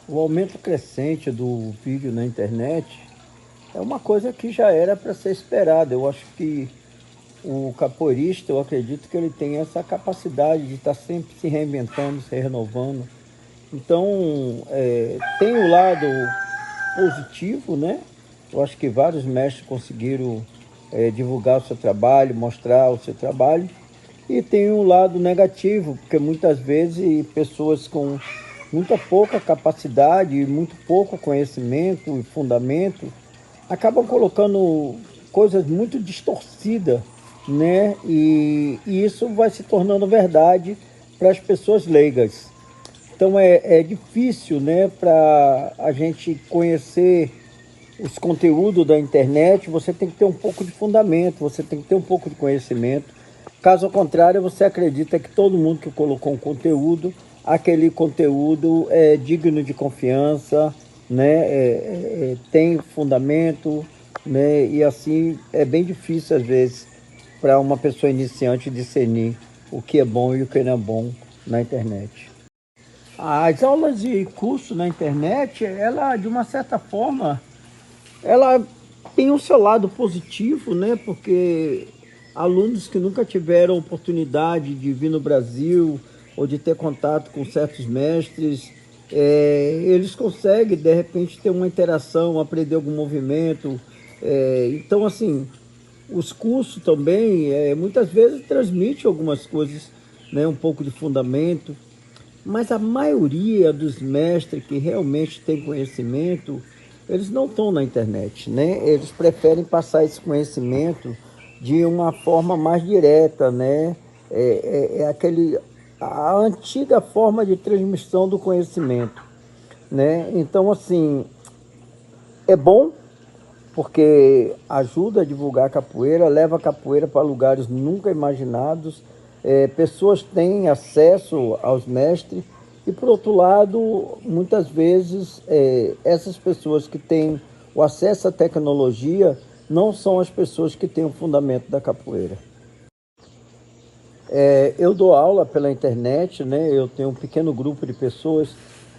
O aumento crescente do vídeo na internet é uma coisa que já era para ser esperada. Eu acho que o capoeirista, eu acredito que ele tem essa capacidade de estar sempre se reinventando, se renovando. Então, tem o lado positivo, né? Eu acho que vários mestres conseguiram divulgar o seu trabalho, mostrar o seu trabalho. E tem um lado negativo, porque muitas vezes pessoas com muita pouca capacidade e muito pouco conhecimento e fundamento acabam colocando coisas muito distorcidas, né? E isso vai se tornando verdade para as pessoas leigas. Então é difícil, né, para a gente conhecer os conteúdos da internet. Você tem que ter um pouco de fundamento, você tem que ter um pouco de conhecimento. Caso contrário, você acredita que todo mundo que colocou um conteúdo, aquele conteúdo é digno de confiança, né, tem fundamento, né, e assim é bem difícil às vezes para uma pessoa iniciante discernir o que é bom e o que não é bom na internet. As aulas de curso na internet, ela de uma certa forma, ela tem o seu lado positivo, né? Porque alunos que nunca tiveram oportunidade de vir no Brasil ou de ter contato com certos mestres, eles conseguem de repente ter uma interação, aprender algum movimento. Então, assim, os cursos também muitas vezes transmitem algumas coisas, né? Um pouco de fundamento. Mas a maioria dos mestres que realmente têm conhecimento, eles não estão na internet, né? Eles preferem passar esse conhecimento de uma forma mais direta, né? A antiga forma de transmissão do conhecimento, né? Então, assim, é bom porque ajuda a divulgar a capoeira, leva a capoeira para lugares nunca imaginados. Pessoas têm acesso aos mestres e, por outro lado, muitas vezes essas pessoas que têm o acesso à tecnologia não são as pessoas que têm o fundamento da capoeira. Eu dou aula pela internet, né? Eu tenho um pequeno grupo de pessoas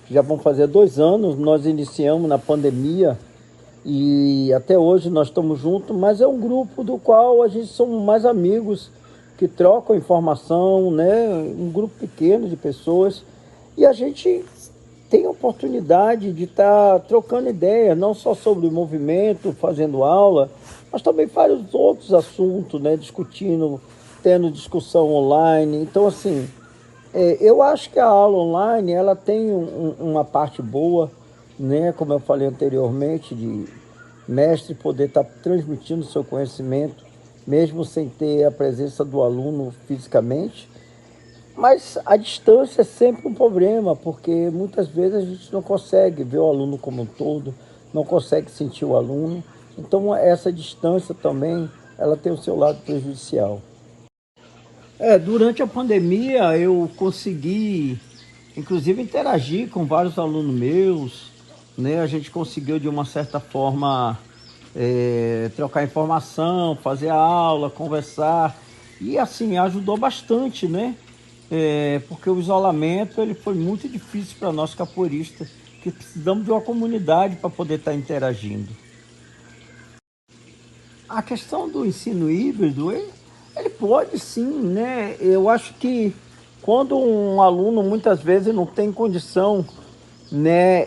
que já vão fazer 2 anos. Nós iniciamos na pandemia e até hoje nós estamos juntos, mas é um grupo do qual a gente somos mais amigos, que trocam informação, né? Um grupo pequeno de pessoas, e a gente tem a oportunidade de estar trocando ideia, não só sobre o movimento, fazendo aula, mas também vários outros assuntos, né? Discutindo, tendo discussão online. Então, assim, eu acho que a aula online ela tem uma parte boa, né? Como eu falei anteriormente, de mestre poder estar transmitindo seu conhecimento, mesmo sem ter a presença do aluno fisicamente. Mas a distância é sempre um problema, porque muitas vezes a gente não consegue ver o aluno como um todo, não consegue sentir o aluno. Então essa distância também, ela tem o seu lado prejudicial. Durante a pandemia eu consegui, inclusive, interagir com vários alunos meus, né? A gente conseguiu, de uma certa forma, trocar informação, fazer aula, conversar, e assim, ajudou bastante, né? Porque o isolamento ele foi muito difícil para nós capoeiristas, que precisamos de uma comunidade para poder estar interagindo. A questão do ensino híbrido, ele pode sim, né? Eu acho que quando um aluno muitas vezes não tem condição, né,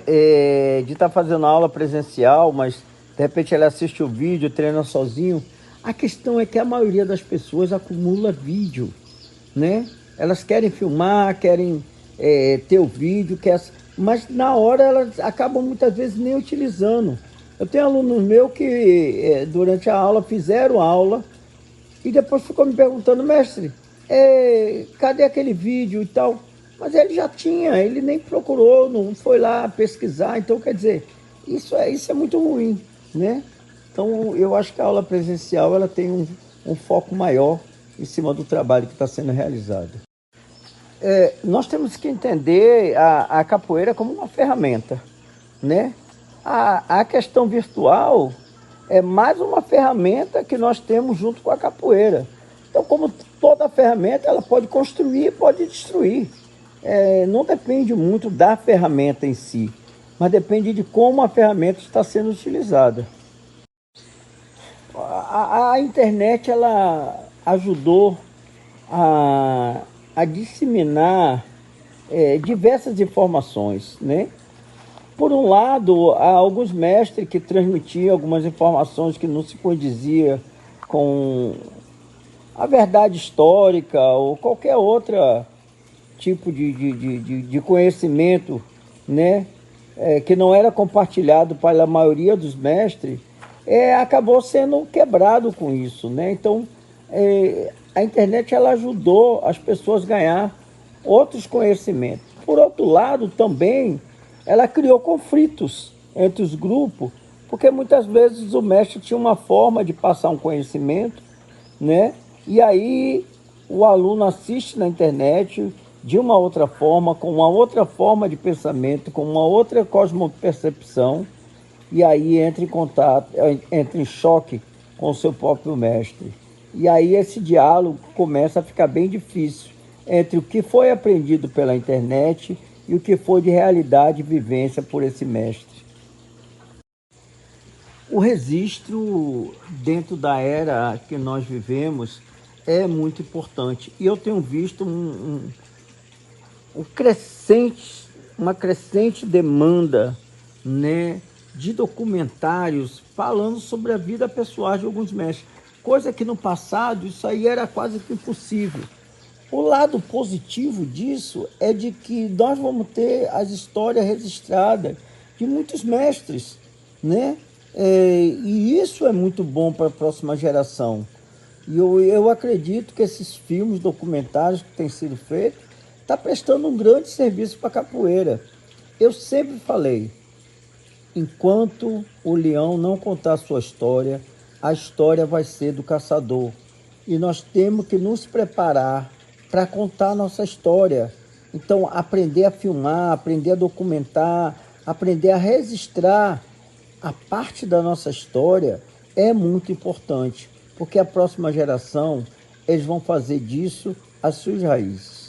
de estar fazendo aula presencial, mas de repente ele assiste o vídeo, treina sozinho, a questão é que a maioria das pessoas acumula vídeo, né? Elas querem filmar, querem ter o vídeo, mas na hora elas acabam muitas vezes nem utilizando. Eu tenho alunos meus que durante a aula fizeram aula e depois ficou me perguntando, mestre, cadê aquele vídeo e tal? Mas ele já tinha, ele nem procurou, não foi lá pesquisar. Então, quer dizer, isso é muito ruim, né? Então, eu acho que a aula presencial ela tem um foco maior em cima do trabalho que está sendo realizado. Nós temos que entender a capoeira como uma ferramenta, né? A questão virtual é mais uma ferramenta que nós temos junto com a capoeira. Então, como toda ferramenta, ela pode construir e pode destruir. Não depende muito da ferramenta em si, mas depende de como a ferramenta está sendo utilizada. A internet ela ajudou a disseminar diversas informações, né? Por um lado, há alguns mestres que transmitiam algumas informações que não se condizia com a verdade histórica ou qualquer outro tipo de conhecimento, né? Que não era compartilhado pela maioria dos mestres, acabou sendo quebrado com isso, né? Então, a internet ela ajudou as pessoas a ganhar outros conhecimentos. Por outro lado, também, ela criou conflitos entre os grupos, porque muitas vezes o mestre tinha uma forma de passar um conhecimento, né? E aí o aluno assiste na internet de uma outra forma, com uma outra forma de pensamento, com uma outra cosmopercepção, e aí entra em contato, entra em choque com o seu próprio mestre. E aí esse diálogo começa a ficar bem difícil entre o que foi aprendido pela internet e o que foi de realidade e vivência por esse mestre. O registro dentro da era que nós vivemos é muito importante. E eu tenho visto uma crescente demanda, né, de documentários falando sobre a vida pessoal de alguns mestres. Coisa que no passado isso aí era quase que impossível. O lado positivo disso é de que nós vamos ter as histórias registradas de muitos mestres, né? E isso é muito bom para a próxima geração. E eu acredito que esses filmes, documentários que têm sido feitos, está prestando um grande serviço para a capoeira. Eu sempre falei, enquanto o leão não contar a sua história, a história vai ser do caçador. E nós temos que nos preparar para contar a nossa história. Então, aprender a filmar, aprender a documentar, aprender a registrar a parte da nossa história é muito importante, porque a próxima geração, eles vão fazer disso as suas raízes.